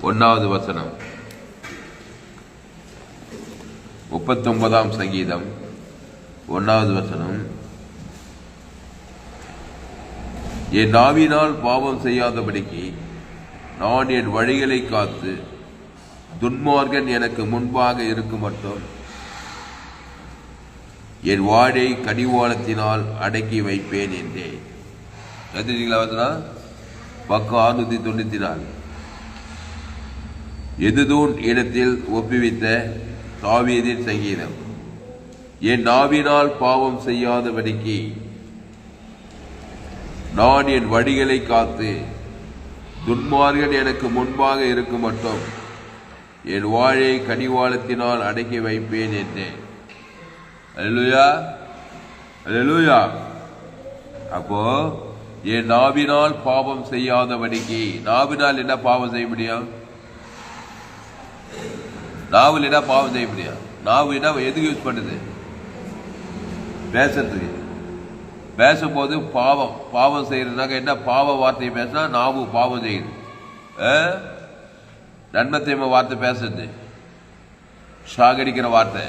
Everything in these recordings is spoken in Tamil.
1வது வசனம். 39ஆம் சங்கீதம் 1வது வசனம். என் நாவினால் பாவம் செய்யாதபடிக்கு நான் என் வழிகளை காத்து துன்மார்க்கன் எனக்கு முன்பாக இருக்கும் மட்டும் என் வாயை கடிவாளத்தினால் அடக்கி வைப்பேன் என்றேன். பக்கம் 694. எதுதூன் இடத்தில் ஒப்புவித்த தாவீதின் சங்கீதம். என் நாவினால் பாவம் செய்யாதபடிக்கு நான் என் வழிகளை காத்து துன்மார்க்கன் எனக்கு முன்பாக இருக்கும் மட்டும் என் வாயை கடிவாளத்தினால் அடக்கி வைப்பேன் என்றேன். அல்லேலூயா, அல்லேலூயா. அப்போ என் நாவினால் பாவம் செய்யாதபடிக்கு, நாவினால் என்ன பாவம் செய்ய முடியும்? நாவில் என்ன பாவம் செய்ய முடியும்? நாவு என்ன எதுக்கு யூஸ் பண்ணுது? பேசுறதுக்கு. பேசும்போது பாவம் செய்யறதுனாக்க என்ன? பாவ வார்த்தையை பேசினா நாவு பாவம் செய்யுது. நன்மை தீமை வார்த்தை பேசுறது, சாகடிக்கிற வார்த்தை.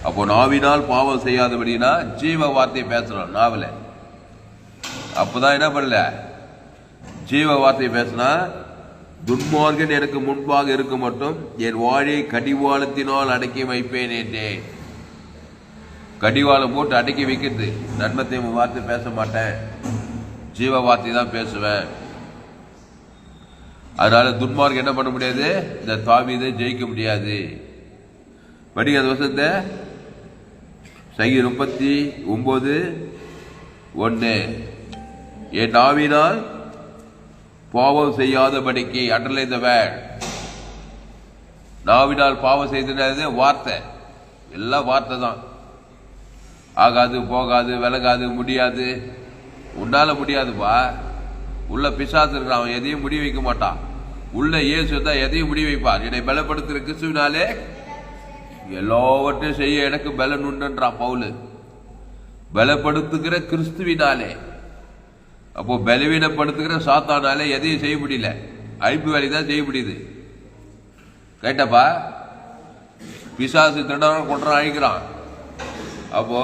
அப்போ நாவினால் பாவம் செய்யாதபடினா ஜீவ வார்த்தையை பேசுறோம் நாவில். அப்போதான் என்ன பண்ணல? ஜீவ வார்த்தையை பேசினா துன்மார்க்கன் எனக்கு முன்பாக இருக்க மட்டும் என் வாயை கடிவாளத்தினால் அடக்கி வைப்பேன் என்றேன். கடிவாளம் போட்டு அடக்கி வைக்கிறது. நன்மை தீமை வார்த்தை பேச மாட்டேன், ஜீவ வார்த்தை தான் பேசுவேன். அதனால துன்மார்க்கு என்ன பண்ண முடியாது? இந்த தாவீதை ஜெயிக்க முடியாது. படிக்காத வசனத்தை சங்கீதம் 39:1. என் நாவினால் பாவம் செய்யாதபடிக்கு, அண்டர்லைன் தி வேர்ட். நாவினால் பாவம் செய்தது வார்த்தை, எல்லாம் வார்த்தை தான். ஆகாது, போகாது, விலகாது, முடியாது. உன்னால முடியாதுப்பா. உள்ள பிசாசு இருக்கிறான், அவன் எதையும் முடிவு வைக்க மாட்டான். உள்ள இயேசு தான் எதையும் முடிவு வைப்பார். என்னை பலப்படுத்துகிற கிறிஸ்துவினாலே எல்லாவற்றையும் செய்ய எனக்கு பலன் உண்டுன்றான் பவுல். பலப்படுத்துகிற கிறிஸ்துவினாலே. அப்போ பலவீனப்படுத்துகிற சாத்தானாலே எதையும் செய்ய முடியல. அழிப்பு வேலை தான் செய்ய முடியுது. கேட்டப்பா, பிசாசு திருடான் கொண்டான் அழிக்கிறான். அப்போ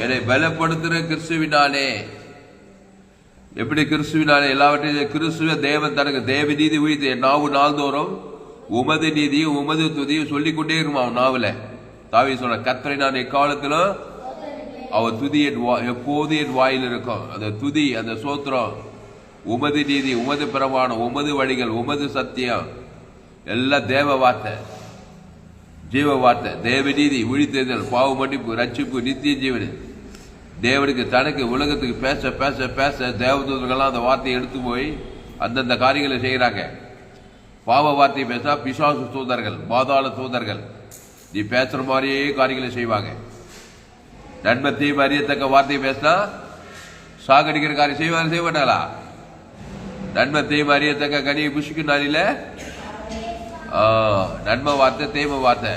என்னை பலப்படுத்துகிற கிறிஸ்துவினாலே. எப்படி கிறிஸ்துவினாலே? எல்லாவற்றையும் கிறிஸ்துவ தேவன் தனக்கு தேவ நீதி உயிர்த்து என் நாவு நாள்தோறும் உமது நீதியும் உமது துதியும் சொல்லிக்கொண்டே இருக்குமா அவன் நாவல. தாவி சொல்ற, கர்த்தரை நான் எக்காலத்திலும் அவர் துதி எப்போது என் வாயில் இருக்கும். அந்த துதி, அந்த சோத்திரம், உமது நீதி, உமது பிரமாணம், உமது வழிகள், உமது சத்தியம் எல்லாம் தேவ வார்த்தை, ஜீவ வார்த்தை. தேவ நீதி, விழித்தெழுதல், பாவ மன்னிப்பு, ரட்சிப்பு, நித்திய ஜீவன். தேவனுக்கு தனக்கு உலகத்துக்கு பேச பேச பேச தேவதூதர்கள்லாம் அந்த வார்த்தையை எடுத்து போய் அந்தந்த காரியங்களை செய்கிறாங்க. பாவ வார்த்தையை பேசா பிசாசு தூதர்கள், பாதாள தூதர்கள் நீ பேசுற மாதிரியே காரியங்களை செய்வாங்க. நன்மை தீமை அறியத்தக்க வார்த்தையை பேசினா சாகடிக்கிற காரியம் செய்வாங்க, செய்ய மாட்டாங்களா? நன்மை தீமை அறியத்தக்க கனியை புஷிக்கு நாளில நன்மை வார்த்தை, தீமை வார்த்தை,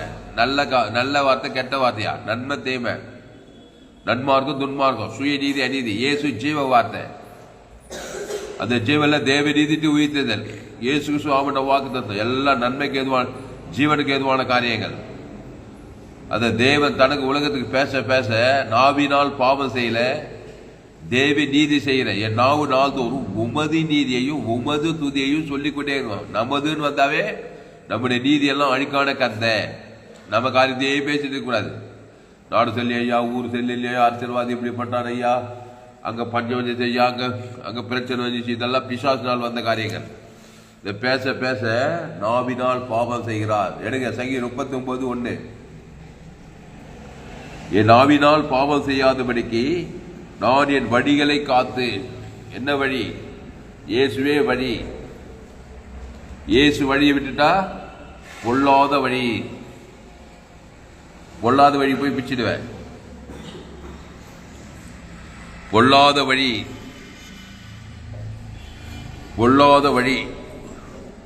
நல்ல வார்த்தை, கெட்ட வார்த்தையா? நன்மை தீமை, நன்மார்க்கம் துன்மார்க்கம், சுய நீதி அநீதி. இயேசு ஜீவ வார்த்தை. அந்த ஜீவன்ல தேவ நீதிட்டு உயிர்த்ததல். இயேசு சுவாமியோட வாக்கு தத்துவம் எல்லாம் நன்மைக்கு ஏதுவான, ஜீவனுக்கு ஏதுவான காரியங்கள். அந்த தேவன் தனக்கு உலகத்துக்கு பேச பேச நாவினால் பாவம் செய்யல, தேவ நீதி செய்யற. என் நாவு நாள்தோறும் உமது நீதியையும் உமது துதியையும் சொல்லிக்கொண்டே இருக்கும். நமதுன்னு வந்தாவே நம்முடைய நீதி எல்லாம் அழிக்கான கந்த. நம்ம காரியத்தையே பேசிட்டு இருக்க கூடாது. நாடு சொல்லி ஐயா, ஊர் சொல்லி இல்லையா, அரசியல்வாதி இப்படி பண்றான் ஐயா, அங்க பஞ்சம் வந்துச்சு ஐயா, அங்க பிரச்சனை வந்துச்சு. இதெல்லாம் பிசாசினால் வந்த காரியங்கள். இந்த பேச பேச நாவினால் பாவம் செய்கிறார். எடுங்க சங்கீதம் 39:1. என் நாவினால் பாவம் செய்யாதபடிக்கு நான் என் வழிகளை காத்து. என்ன வழி? இயேசுவே வழி. இயேசு வழியை விட்டுட்டா பொல்லாத வழி. பொல்லாத வழி போய் பிச்சிடுவேன். பொல்லாத வழி, பொல்லாத வழி,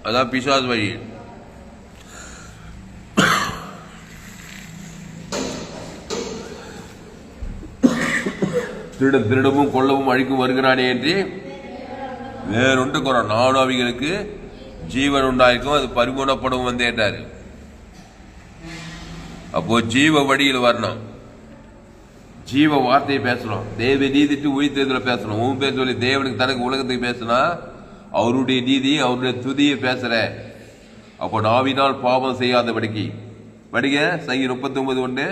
அதான் பிசாசு வழி. திருடமும் கொல்லவும் அழிக்கும் வருகிறானே என்று வேறொன்று குறை. நானும் அவைகளுக்கு ஜீவன் உண்டாயிருக்கும், அது பரிபூர்ணப்படும் வந்தேன்றாரு. அப்போ ஜீவ வழியில் வரணும், ஜீவ வார்த்தையை பேசணும், தேவ நீதிட்டு உயிர்த்தேர்தல பேசணும். உன் பேர் சொல்லி தேவனுக்கு தனக்கு உலகத்துக்கு பேசினா அவருடைய நீதி அவருடைய துதியை பேசுற. அப்போ நாவினால் பாவம் செய்யாதபடிக்கு படிக்க சங்கீதம் 39:1.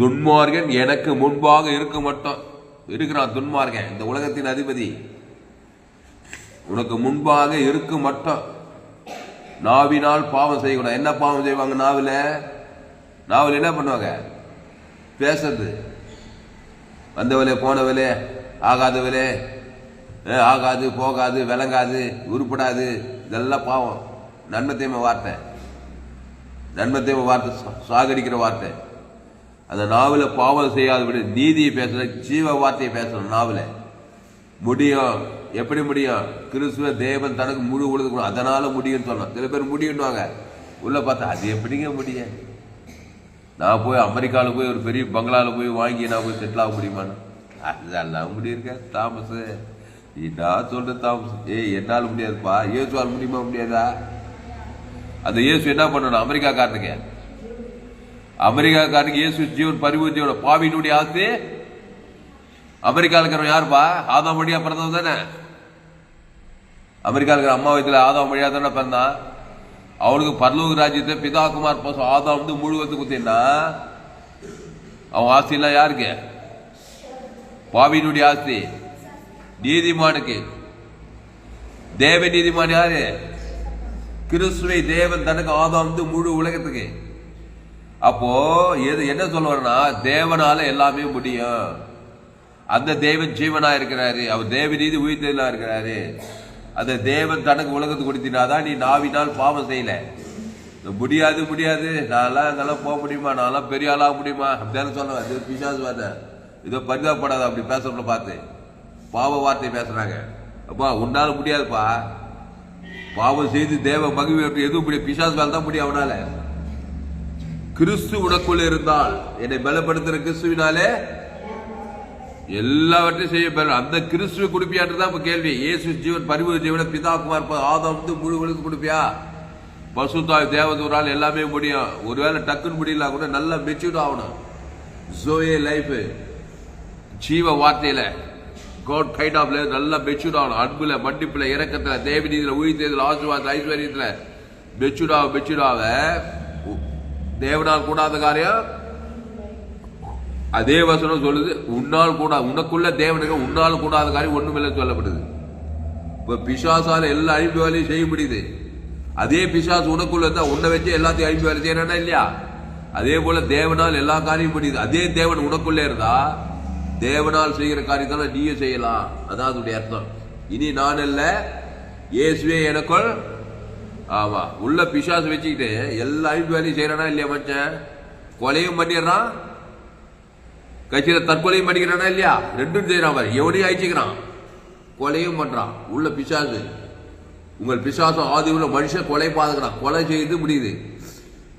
துன்மார்கன் எனக்கு முன்பாக இருக்க மாட்டான். இருக்கிறான் துன்மார்கன், இந்த உலகத்தின் அதிபதி. உனக்கு முன்பாக இருக்க மாட்டான். நாவினால் பாவம் செய்யக்கூடாது. என்ன பாவம் செய்வாங்க? நாவில் என்ன பண்ணுவாங்க? பேசுறது. வந்தவளே போனவளே, ஆகாதவளே, ஆகாது போகாது, விளங்காது, உருப்படாது, இதெல்லாம் பாவம். நன்மத்தேம வார்த்தை, நன்மத்தேம வார்த்தை, சாகடிக்கிற வார்த்தை. அந்த நாவல பாவம் செய்யாதபடி நீதியை பேசுற, ஜீவ வார்த்தையை பேசணும் நாவல. முடியும். எப்படி முடியும்? கிறிஸ்துவ தேவன் தனக்கு முழு உலகம், அதனால முடியும்னு சொல்லணும். சில பேர் முடியும்னுவாங்க, உள்ள பார்த்தா அது எப்படிங்க முடியும்? நான் போய் அமெரிக்காவில் போய் ஒரு பெரிய பங்களாவில் போய் வாங்கி நான் போய் செட்டில் ஆக முடியுமான்னு? அதெல்லாம் முடியிருக்க தாமஸ், நான் சொல்ற தாமஸ், என்னால் முடியாதுப்பா. இயேசுவால் முடியுமா? முடியாதா? அந்த இயேசு என்ன பண்ணணும்? அமெரிக்காக்காரனுக்கு இயேசு ஜீவன் பரிபூர்ண ஜீவன். பாவியினுடைய ஆஸ்தி அமெரிக்காவில் இருக்கிறவன் யாருப்பா? ஆதாம் வழியா பிறந்தவன் தானே. அமெரிக்காவில் இருக்கிற அம்மா வயசுல ஆதாம் வழியா தானே பிறந்தான். அவனுக்கு பரலோக ராஜ்யத்தை பிதாகுமார் பாசம் ஆதாம் வந்து முழுவத்து குத்தினா அவன் ஆஸ்தி எல்லாம் யாருக்கு? பாவியினுடைய ஆஸ்தி நீதிமானுக்கு. தேவ நீதிமான் யாரு? கிறிஸ்துவை தேவன் தனக்கு ஆதாம் வந்து முழு உலகத்துக்கு. அப்போ என்ன சொல்லுவாருன்னா, தேவனால எல்லாமே முடியும். அந்த தேவன் ஜீவனா இருக்கிறாரு, அவர் தேவ நீதி உயிர்த்தெல்லாம் இருக்கிறாரு. அந்த தேவன் தனக்கு உலகத்துக்கு கொடுத்தினாதான் நீ நாவினால் பாவம் செய்யல. முடியாது முடியாது, நான்லாம் இதெல்லாம் போக முடியுமா, நான்லாம் பெரிய ஆளாக முடியுமா அப்படின்னு சொல்லுவேன். இது பிசாசுவாத, இதோ பரிதாபப்படாத அப்படி பேசுறத பார்த்து பாவ வார்த்தை பேசுறாங்க. அப்பா உன்னால முடியாதுப்பா, பாவம் செய்து தேவ மகிழ்வு எதுவும் முடியும், பிசாசு வேலை தான் முடியும் அவனால. கிறிஸ்து உனக்குள்ள இருந்தால், என்னை பலப்படுத்துற கிறிஸ்துவினாலே எல்லாவற்றையும் செய்ய பெற. அந்த கிறிஸ்துவ கொடுப்பியான்றதான் இப்ப கேள்வி. இயேசு ஜீவன் பரிபூர்ண ஜீவன பிதாகுமார் ஆதாம் வந்து முழு உலகத்துக்கு கொடுப்பியா? பசுத்தாய் தேவதூரால் எல்லாமே முடியும். ஒருவேளை டக்குன்னு முடியல கூட நல்லா மெச்சூர்ட் ஆகணும். ஜோயே லைஃப் ஜீவ வார்த்தையில காட் கைண்ட் ஆஃப் லைஃப் நல்லா மெச்சூர்ட் ஆகணும். அன்புல, மன்னிப்புல, இறக்கத்துல, தேவநீதியில, உயிர்த்தேதில், ஆசீர்வாத ஐஸ்வர்யத்துல மெச்சூர்டாக தேவனால் கூடாத காரியம். அதே வசனம் சொல்லுது, உன்னால் கூட, உனக்குள்ள தேவனுக்கு உன்னால் கூடாத காரியம் ஒண்ணுமில்லை சொல்லப்படுது. இப்ப பிசாசால எல்லா அழிப்பு வேலையும் செய்ய முடியுது. அதே பிசாசு உனக்குள்ள இருந்தா உன்னை வச்சு எல்லாத்தையும் அழிப்பு வேலை செய்யறா இல்லையா? அதே போல தேவனால் எல்லா காரியம் முடியுது. அதே தேவன் உனக்குள்ள இருந்தா தேவனால் செய்கிற காரியத்தால நீயே செய்யலாம். அதான் அதனுடைய அர்த்தம். இனி நான் அல்ல, இயேசுவே எனக்குள். ஆமா, உள்ள பிசாசு வச்சுக்கிட்டு எல்லா அழிப்பு வேலையும் செய்யறானா இல்லையா? மனுஷன் கொலையும் பண்ணிடுறான், கட்சியில தற்கொலையும் பண்ணிக்கிறானா இல்லையா? ரெண்டும் செய்யறான். எவனையும் அழிச்சுக்கிறான், கொலையும் பண்றான். உள்ள பிசாசு. உங்கள் பிசாசம் ஆதி உள்ள மனுஷன் கொலை பாதுகிறான், கொலை செய்து முடியுது.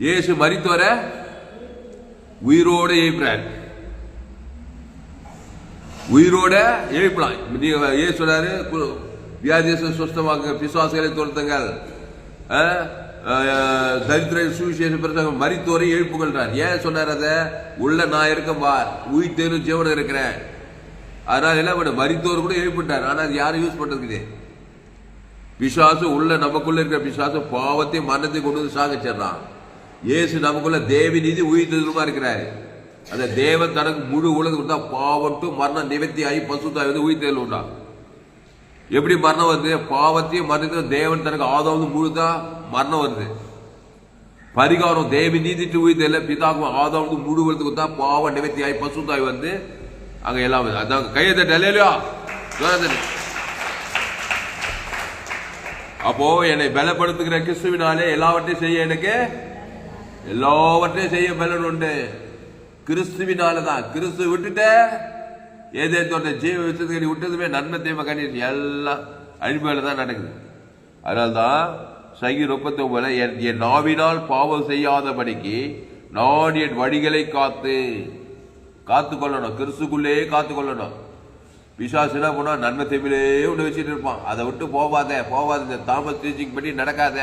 இயேசு மரித்தவர உயிரோட எழுப்புறார், உயிரோட எழுப்பலாம். இயேசு சொன்னாரு, வியாதியை சுஸ்தமாக்குங்க, பிசாசுகளை துரத்துங்கள், தரித்திர சுவிசேஷ பிரசங்கம், மரித்தோரை எழுப்புகள்ன்றார். ஏன் சொன்னார்? அத உள்ள நான் இருக்கம்பா, உயிர்த்தேனும் ஜீவனும் இருக்கிறேன். அதனால என்ன பண்ண, மரித்தோர் கூட எழுப்பிட்டார். ஆனா அது யாரும் யூஸ் பண்றது? பிசாசு உள்ள, நமக்குள்ள இருக்கிற பிசாசு பாவத்தை மரணத்தை கொண்டு வந்து சாகச்சிடறான். இயேசு நமக்குள்ள தேவ நீதி உயிர்த்தெழுமா இருக்கிறாரு. அந்த தேவன் தனக்கு முழு உலகம் தான் பாவட்டு மரணம் நிவர்த்தி ஆகி பசுத்தாய் வந்து உயிர்த்தெழு உண்டா. எப்படி மரணம் வருது? பாவத்தையும் மரணத்தையும் தேவன் தனக்கு ஆதாம் முழுதான் மரணம் வருது. பரிகாரம் தேவ நீதிட்டு உயிர்த்தெல்ல பிதாக்கும் ஆதாம் முழு உலகத்துக்கு தான் பாவம் நிவர்த்தி ஆகி பசுத்தாய் வந்து அங்க எல்லாம் அதான் கையை தட்டலையா? அப்போ என்னை பலப்படுத்துகிற கிறிஸ்துவினாலே எல்லாவற்றையும் செய்ய, எனக்கு எல்லாவற்றையும் செய்ய பலன் உண்டு. கிறிஸ்துவினாலதான். கிறிஸ்து விட்டுட்ட ஏதே தோட்ட ஜீவ விஷயத்துக்கு விட்டதுமே நன்மை தீமை கண்ணீர் எல்லாம் அழிவுல தான் நடக்குது. அதனால்தான் சங்கீதம் 39 என் நாவினால் பாவம் செய்யாதபடிக்கு நான் என் வழிகளை காத்து கொள்ளணும். கிறிஸ்துக்குள்ளே காத்து கொள்ளணும். பிசாசு என்ன பண்ணா நன்மை தீமையிலே ஒன்று வச்சுட்டு இருப்பான். அதை விட்டு போவாத இந்த தாமஸ் டீச்சிங் பண்ணி நடக்காத,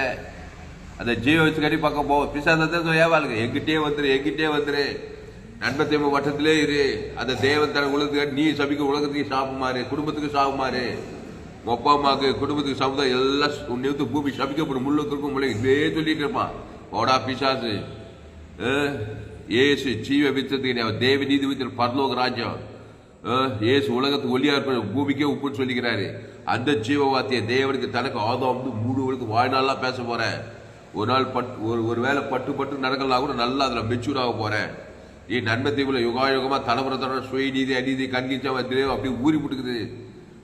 அதை ஜீவ வச்சு கட்டி பக்கம் போவோம். பிசாசத்தை ஏவாளுங்க எங்கிட்டே வந்துரு நன்மை தீமை வட்டத்திலே இரு. அந்த தேவன் தர உலகத்துக்கு நீ சபிக்க உலகத்துக்கு சாப்பிடுமாறு, குடும்பத்துக்கு சாப்பிடுமாறு, அப்பா அம்மாவுக்கு குடும்பத்துக்கு சமுதாயம் எல்லாம் உன்னை பூமி சபிக்கப்படும் முள்ளுக்கும் முள்ளை இதே சொல்லிட்டு இருப்பான். ஓடா பிசாசு. ஏசு ஜீவ வித்தத்துக்கு தேவ நீதி வித்து பரலோக ராஜ்யம். ஏசு உலகத்துக்கு ஒளியா இருப்ப பூமிக்கே உப்புன்னு சொல்லிக்கிறாரு. அந்த ஜீவ வார்த்தையை தேவனுக்கு தனக்கு ஆதாம் மூணு உலகத்துக்கு வாழ்நாள்லாம் பேச போறேன். ஒரு நாள் ஒரு வேலை பட்டு நடக்கலாம் கூட நல்லா அதுல மெச்சூர் ஆக போறேன். நீ நன்மை தீவுல யுகாயுகமா தலைமுறை சுய நீதி அநீதி கண்கிச்சா வந்து அப்படி ஊறி விட்டுக்குது.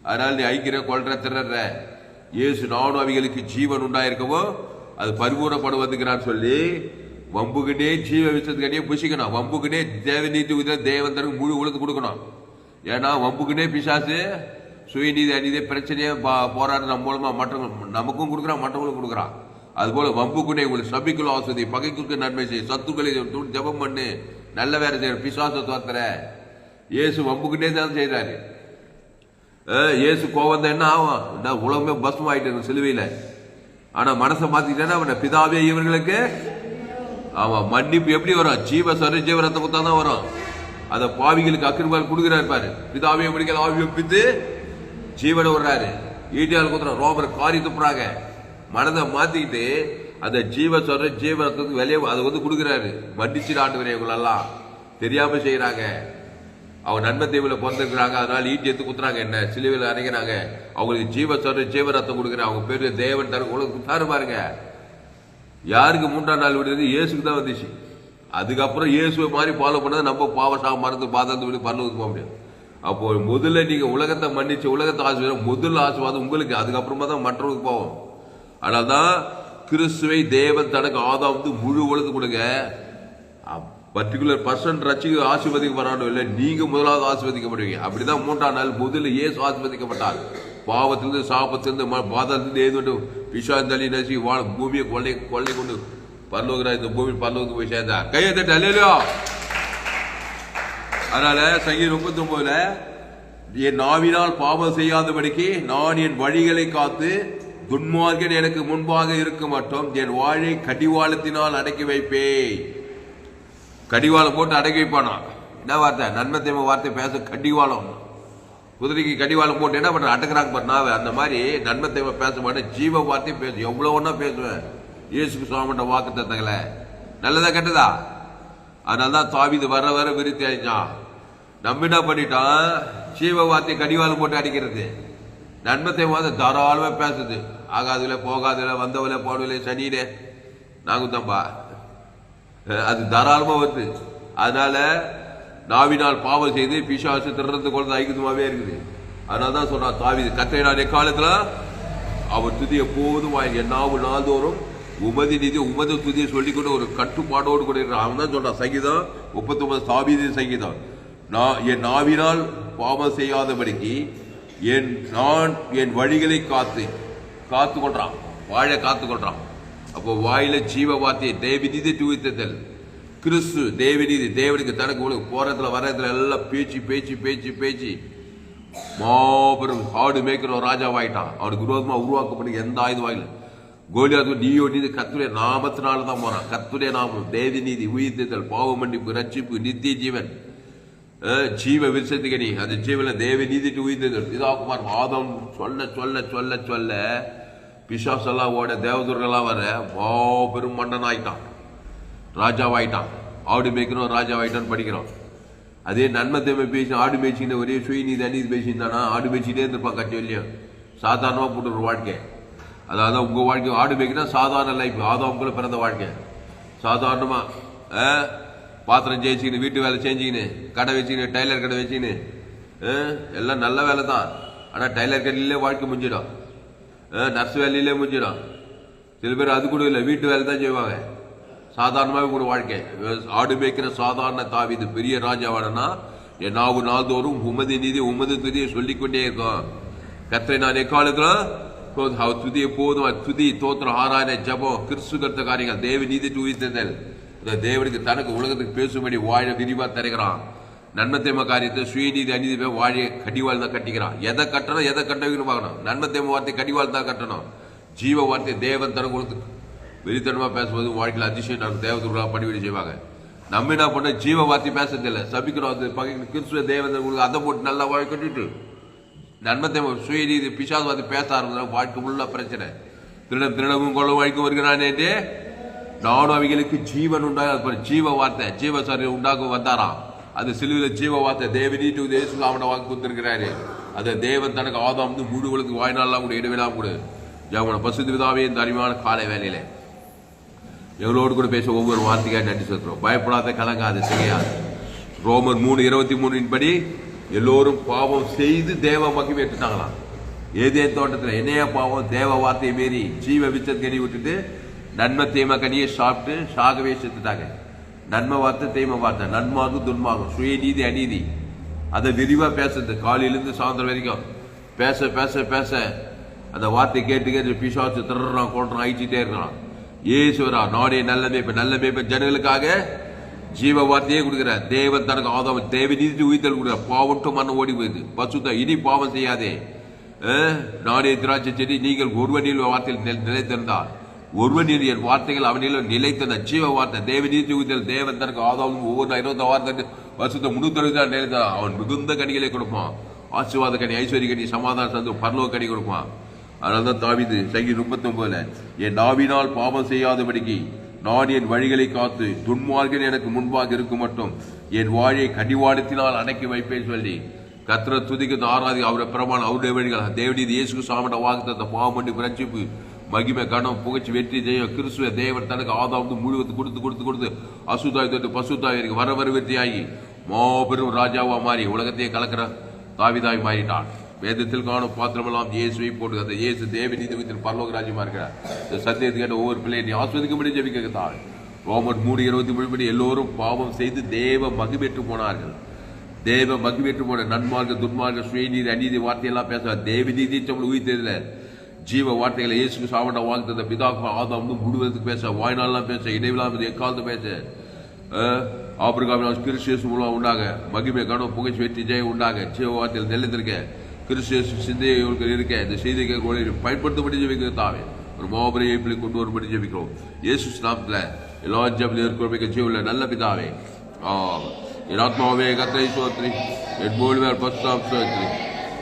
அதனால நீ ஐக்கிற கொள்ற திறற ஏசு நானும் அவைகளுக்கு ஜீவன் உண்டாயிருக்கவோ அது பரிபூர்ணப்படுவதுங்கிறான்னு சொல்லி வம்புக்குனே ஜீவ விஷயத்துக்கே புசிக்கணும். வம்புக்குனே தேவ நீதி தேவன் தனக்கு முழு உலகத்து கொடுக்கணும். ஏன்னா வம்புக்குனே பிசாசு சுயநீதி அநீதி பிரச்சனையே போராட்டம் நம்ம மூலமா நமக்கும் கொடுக்குறான், மற்றவங்களுக்கும் கொடுக்குறான். அது போல வம்புக்குனே உங்களுக்கு சபிக்குள்ள ஆஸ்வதி, பகைக்கு நன்மை செய்ய, சத்துக்களை ஜபம் பண்ணு, நல்ல வேலை செய்யற, பிசாசை தோத்துற. ஏசு வம்புக்குனே தான் செய்யறாரு. ஏசு கோவம் தான் என்ன ஆகும்? உலகமே பஸ்மம் ஆயிட்டு சிலுவையில. ஆனா மனசை மாத்திட்டேன்னா அவன பிதாவே இவர்களுக்கு ஆமா மன்னிப்பு எப்படி வரும்? ஜீவ ரத்த குத்தா தான் வரும். அத பாவிகளுக்கு அக்கிரமால் கொடுக்கிறாரு பாரு. பிதாவே முடிக்கல ஆவி ஒப்பித்து ஜீவனை விடுறாரு. ஈட்டியால் குத்துற ரோபர் காரி துப்புறாங்க. மனதை மாத்திக்கிட்டு அந்த ஜீவ ரத்தத்துக்கு வெளியே அதை கொடுக்கிறாரு. மன்னிச்சு ஆண்டு இவங்களெல்லாம் தெரியாம செய்யறாங்க. அவங்க நன்மை தீவுல பிறந்திருக்கிறாங்க. அதனால ஈட்டி எடுத்து குத்துறாங்க, என்ன சிலுவையில் அரைக்கிறாங்க. அவங்களுக்கு ஜீவ ரத்தம் கொடுக்குறாங்க. அவங்க பேரு தேவன் தர குத்தாரு பாருங்க. யாருக்கு 3ஆம் நாள் விடுறது? இயேசுக்கு தான் வந்துச்சு. அதுக்கப்புறம் இயேசுவை மாதிரி ஃபாலோ பண்ணது நம்ம பாவம் மறந்து பாதத்து விட்டு பரலோகத்துக்கு போக முடியும். அப்போ முதல்ல நீங்க உலகத்தை மன்னிச்சு உலகத்தை ஆசீர்வாதம் முதல் ஆசீர்வாதம் உங்களுக்கு, அதுக்கப்புறமா தான் மற்றவங்களுக்கு போவோம். அதனால்தான் கிறிஸ்துவை தேவன் தனக்கு ஆதாம் முழு உலகத்து கொடுங்க. பர்டிகுலர் பர்சன் ரட்சிக்கு ஆசீர்வதிக்கப்படாலும் இல்லை, நீங்க முதலாவது ஆசீர்வதிக்கப்படுவீங்க. அப்படிதான் 3ஆம் நாள் முதல்ல இயேசு ஆசீர்வதிக்கப்பட்டார். பாவத்திலிருந்து சாபத்திலிருந்து பாதத்திலிருந்து ஏது பிசாந்தளி நசி பூமியை கொள்ளை கொண்டு பரலோகிற இந்த பூமி பரலோகத்துக்கு போய் சேர்ந்தா கையை தட்டு அல்லேலூயா. அதனால சங்கீதம் 39 என் நாவினால் பாவம் செய்யாதபடிக்கு நான் என் வழிகளை காத்து துன்மார்க்கன் எனக்கு முன்பாக இருக்க மாட்டோம். என் வாழை கடிவாளத்தினால் அடக்கி வைப்பே. கடிவாளம் போட்டு அடக்கி வைப்பானா? என்ன வார்த்தை? நன்மை தீமை வார்த்தை பேச கடிவாளம். குதிரைக்கு கடிவாளம் போட்டு என்ன பண்ற அடக்குறாங்க பாரு. அந்த மாதிரி நன்மை தீமை பேச மாட்டேன், ஜீவ வார்த்தையும் பேச எவ்வளவு ஒன்னா பேசுவேன். இயேசுக்கு சுவாமிட்ட வாக்கு தத்தங்களை நல்லதா கெட்டதா? அதனால்தான் தாவீது வர விருத்தி ஆயிடுச்சான். நம்ம என்ன பண்ணிட்டோம்? ஜீவ வார்த்தை கடிவாளம் போட்டு அடிக்கிறது. நன்மை தீமை தாராளமா பேசுது. ஆகாதுல போகாதுல வந்தவல போடவில்லை சனியிலே நாங்குத்தம்பா அது தாராளமா வருது. அதனால நாவினால் பாவம் செய்து பிசாசு திறந்து கொண்டு ஐக்கியமாவே இருக்குது. அதனாலதான் சொல்றா தாவீது கர்த்தரை நான் எக்காலத்துல அவர் துதி எப்போதும் என் நாவு நாள்தோறும் உமதி நிதி உமது துதியை சொல்லிக்கொண்டு ஒரு கட்டுப்பாடோடு கூட இருக்கிறான். அவன் தான் சொல்றான். சங்கீதம் 39 தாவீது சங்கீதம். என் நாவினால் பாவம் செய்யாதபடிக்கு நான் என் வழிகளை காத்து கொள்றான், வாழ காத்து கொள்றான். அப்போ வாயில ஜீவ வார்த்தையை தேவநீதி துவித்தல் கிறிஸ்து தேவநீதி தேவனுக்கு தனக்கு போறதுல வர்றதுல எல்லாம் பேச்சு மாபெரும் ஆடு மேய்க்கிற ராஜாவாயிட்டான். அவனுக்கு விரோதமா உருவாக்கப்பட்ட எந்த ஆயுதம் வாயில கோலியாத் நீயோ நீதி கர்த்தருடைய நாமத்தினால்தான் போறான். கர்த்தருடைய நாமம் தேவநீதி உயிர்த்தல் பாவ மன்னிப்பு ரட்சிப்பு நித்திய ஜீவன் ஜீவ விருஷத்துக்கு நீ அந்த ஜீவன தேவ நீதிட்டு உயிர்த்தல் இதாகுமார் ஆதம் சொல்ல சொல்ல சொல்ல சொல்ல பிசாசெல்லாம் ஓட தேவதூர்கள்லாம் வர பெரும் மன்னன் ஆயிட்டான், ராஜாவாயிட்டான். ஆடு மேய்க்கிறோம் ராஜாவாயிட்டான்னு படிக்கிறோம். அதே நன்மை தேவை பேசி ஆடு மேய்ச்சின்னு ஒரே சுயநீதி அநீதி பேசியிருந்தானா ஆடு மேய்ச்சிட்டே இருந்திருப்பான். கட்சி இல்லையும் சாதாரணமாக போட்டு ஒரு வாழ்க்கை. அதாவது உங்க வாழ்க்கை ஆடு மேய்க்கினா சாதாரண லைஃப். ஆதாமுக்குள்ள பிறந்த வாழ்க்கை சாதாரணமா பாத்திரம் ஜெயிச்சுக்கின்னு வீட்டு வேலை செஞ்சுக்கின்னு கடை வச்சுக்கின்னு டைலர் கடை வச்சுக்கின்னு எல்லாம் நல்ல வேலை தான். ஆனால் டைலர் கடையிலே வாழ்க்கை முடிஞ்சிடும், நர்ஸ் வேலையிலே முடிஞ்சிடும். சில பேர் அது கூட இல்லை, வீட்டு வேலை தான் செய்வாங்க. சாதாரணமாகவே கூட வாழ்க்கை. ஆடு மேய்க்கிற சாதாரண தாவீது பெரிய ராஜாவாடனா என் நாவு நாள்தோறும் உமது நீதி உமது துதியை சொல்லிக்கொண்டே இருக்கும். கர்த்தரை நான் எக்காலத்துல அவர் துதி எப்போதும் துதி தோத்திரம் ஆராதனை ஜபம் கிறிஸ்து கருத்த காரியங்கள் தேவ நீதி உயிர்த்தல் தேவனுக்கு தனக்கு உலகத்துக்கு பேசும்படி வாழ விரிவா தருகிறான். நன்மை தேம காரியத்தை சுயநீதி அநீதி வாழிய கடிவாள் தான் கட்டிக்கிறான். எதை கட்டணும் எதை கட்டணும் பார்க்கணும். நன்மை தேம வார்த்தை கடிவாள் தான் கட்டணும். ஜீவ வார்த்தை தேவன் தனக்கு கொடுத்து வெறித்தனமா பேசும்போது வாழ்க்கையில் அதிசயம் நமக்கு தேவத்துக்குள்ள பணிவிடை செய்வாங்க. நம்ம என்ன பண்ண ஜீவ வார்த்தை பேசுறது இல்லை, சபிக்கிறோம். அது பகைக்கு கிறிஸ்துவ தேவன் உங்களுக்கு அதை போட்டு நல்லா வாழ கட்டிட்டு நன்மை தேம சுயநீதி பிசாசு வார்த்தை பேச ஆரம்பிச்சா வாழ்க்கை உள்ள பிரச்சனை. திருடமும் கொள்ள வாழ்க்கை வருகிறானே நானும் அவைகளுக்கு ஜீவன் உண்டாக ஜீவ வார்த்தை ஜீவசாரி உண்டாக வந்தாராம். அது சிலுவையில் ஜீவ வார்த்தை தேவனீட்டு தேசம் அவனை வாங்கி கொடுத்திருக்கிறாரு. அதை தேவன் தனக்கு ஆதாம் வந்து முழுவதுக்கு வாய்நாளெல்லாம் கூட இடைவிடாம கூட ஜாமன பசுத்து விதாவே இந்த அறிவான காலை வேலையில எங்களோடு கூட பேச ஒவ்வொரு வார்த்தைக்காக நன்றி செலுத்துறோம். பயப்படாத கலங்காது செய்யாது. ரோமர் 3:23 படி எல்லோரும் பாவம் செய்து தேவ மகிமை எடுத்துட்டாங்களாம். ஏதேன் தோட்டத்தில் என்னைய பாவம் தேவ வார்த்தையை மீறி ஜீவ விச்சத்தை விட்டுட்டு நன்மை தீமை கனியை சாப்பிட்டு சாகவே செத்துட்டாங்க. நன்மை வார்த்தை தீமை வார்த்தை நன்மாகும் துன்மாகும் சுயநீதி அநீதி அதை விரிவா பேசுறது காலையிலிருந்து சாயந்தரம் வரைக்கும் பேச பேச பேச அந்த வார்த்தை கேட்டு கேட்டு பிசாசு திறறான் கொள்றான் அழிச்சிட்டே இருக்கிறான். ஏசுவரா நாடே நல்ல மேய்ப்ப ஜனங்களுக்காக ஜீவ வார்த்தையே கொடுக்குற தேவன் தனக்கு ஆதாம் தேவ நீதி உயிர்த்தல் கொடுக்குற பாவம் மண்ண ஓடி போகுது பசுத்த இனி பாவம் செய்யாதே. நாடே திராட்சை செடி நீங்கள் ஒருவனில் வார்த்தையில் நிலைத்திருந்தால் ஒருவனில் என் வார்த்தைகள் அவனிலும் நிலைத்தன ஜீவ வார்த்தை தேவ நீதி உயிர்த்தல் தேவன் தனக்கு ஆதாம் ஒவ்வொரு 20 வார்த்தை வருஷத்தை 360 நிலைத்தான். அவன் மிகுந்த கனிகளை கொடுப்பான். ஆசீர்வாத கனி ஐஸ்வர்ய கனி சமாதான சந்து பரலோக கனி கொடுப்பான். அதனால்தான் தாவீது சங்கீதம் 39 என் நாவினால் பாவம் செய்யாதபடிக்கு நான் என் வழிகளை காத்து துன்மார்க்கன் எனக்கு முன்பாக இருக்கும் மட்டும் என் வாழை கடிவாளத்தினால் அடக்கி வைப்பேன் சொல்லி கர்த்தரை துதிக்கு ஆராதி அவரை பிரமாணம் அவருடைய வழிகள் தேவனீதி இயேசு சாமட வாக்குத்த பாவம் பண்ணி பிரச்சிப்பு மகிமை கணம் புகழ்ச்சி வெற்றி ஜெயம் கிறிஸ்துவ தேவன் தனக்கு ஆதாம் முழுவது கொடுத்து அசுதாய் தொட்டு பசுதாய் இருக்கு வர வெற்றியாகி மாபெரும் ராஜாவா மாறி உலகத்தையே கலக்கிற தாவிதாய் மாறிட்டான். வேதத்தில் காணும் பாத்திரமெல்லாம் இயேசுவை போட்டு அந்த இயேசு தேவ நீதிமத்தில் பரலோக ராஜ்யமா இருக்கிறார். இந்த சத்தியத்தை கேட்ட ஒவ்வொரு பிள்ளையை ஆஸ்வதிக்கும்படி ஜெபிக்கிறார். ரோமர் 3:23 படி எல்லோரும் பாவம் செய்து தேவ மகிழ்ச்சி போனார்கள். தேவ மகிழ்ச்சி போன நன்மார்க்க துன்மார்க்க சுயநீதி அநீதி வார்த்தையெல்லாம் பேச தேவ நீதி உயிர்த்ததில்ல ஜீவ வார்த்தைகளை இயேசுக்கு சாவண்ட வாழ்த்த பிதா ஆதாம் முழுவதுக்கு பேச வாய்நாள்லாம் பேச இடைவிழா எக்காலத்து பேச ஆபிரகாம் கிறிஸ்து மூலம் உண்டாக மகிமை கணம் புகழ்ச்சி வெற்றி ஜெயம் உண்டாக ஜீவ வார்த்தையில் நிலைத்திருக்க கிறிஸ்து சிந்தைகள் இருக்க இந்த செய்திகள் பயன்படுத்தப்படி ஜெபிக்கிறதாவே ஒரு மாபெரிய இப்பிலை கொண்டு வரும்படி ஜெபிக்கிறோம். இயேசு நாமத்தில் எல்லா ஜெபத்திலும் இருக்கிற ஜீவல நல்ல பிதாவே. என் ஆத்மாவே கர்த்தரை ஸ்தோத்திரி என் மூழ்வர் பசுத்தாம் ஸ்தோத்திரி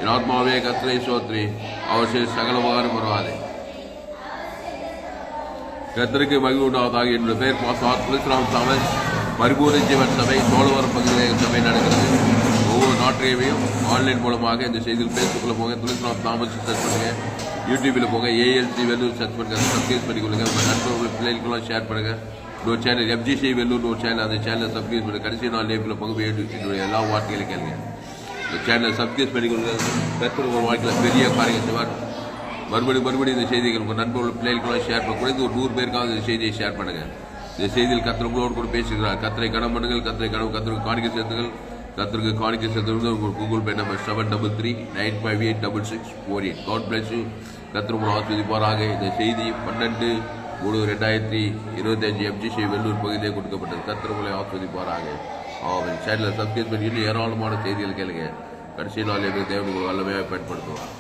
என் ஆத்மாவே கர்த்தரை ஸ்தோத்திரி அவர் செய்த சகல உபகாரம் வருவாதே. கர்த்தருக்கு மகிழ்வு உண்டாவதாக. என்னுடைய பெயர் பாஸ்டர் துளசிராம் தாமஸ். பரிபூர்ண ஜீவன் சபை சோழவரம் பகுதியில் சபை நடக்கிறது. ஒவ்வொரு நாட்டையும் ஆன்லைன் மூலமாக இந்த செய்தியில் பேஸ்புக்கில் போங்க, துளசிராம் தாமஸ் சர்ச் பண்ணுங்க, யூடியூபில் போங்க, ஏஎல்சி வெல்லூர் சர்ச் பண்ணுங்க, சப்ஸ்கிரைப் பண்ணிக்கொள்ளுங்க. உங்கள் நண்பர்கள் பிள்ளைகளுக்கெல்லாம் ஷேர் பண்ணுங்க. இன்னொரு சேனல் எஃப்ஜிசி வெல்லூர் ஒரு சேனல், அந்த சேனலை சப்ஸ்கிரைப் பண்ணுங்க. கடைசி நாள் லேபில் பங்கு என்னுடைய எல்லா வார்த்தைகளையும் கேளுங்க. இந்த சேனலை சப்ஸ்கிரைப் பண்ணிக்கொள்ளுங்க. கர்த்தர் ஒரு வாழ்க்கையில் பெரிய காரியம் செய்வார். மறுபடியும் இந்த செய்திகள் உங்கள் நண்பர்கள் பிள்ளைகளுக்கெல்லாம் ஷேர் பண்ணுங்க. குறைந்து ஒரு 100 பேருக்காவது இந்த செய்தியை ஷேர் பண்ணுங்க. இந்த செய்தியில் கர்த்தர் உங்களோடு கூட பேசுகிறார். கர்த்தரை கனம் பண்ணுங்கள், கர்த்தருக்கு காணிக்கை சேர்த்துங்கள். கர்த்தருக்கு காணிக்கை சேர்த்து உங்கள் Google Pay number 7339586648. God bless you. கர்த்தர் உங்களை ஆஸ்வதிப்பாராக. இந்த செய்தி 12/2025 எஃப்ஜிசி வெல்லூர் பகுதியிலே கொடுக்கப்பட்டது. கர்த்தர் உங்களை ஆஸ்வதிப்பாராக. சேனலை சப்ஸ்கிரைப் பண்ணி ஏராளமான செய்திகள் கேளுங்க. கடைசி நாள் தேவன் வல்லமையாக பயன்படுத்துவார்.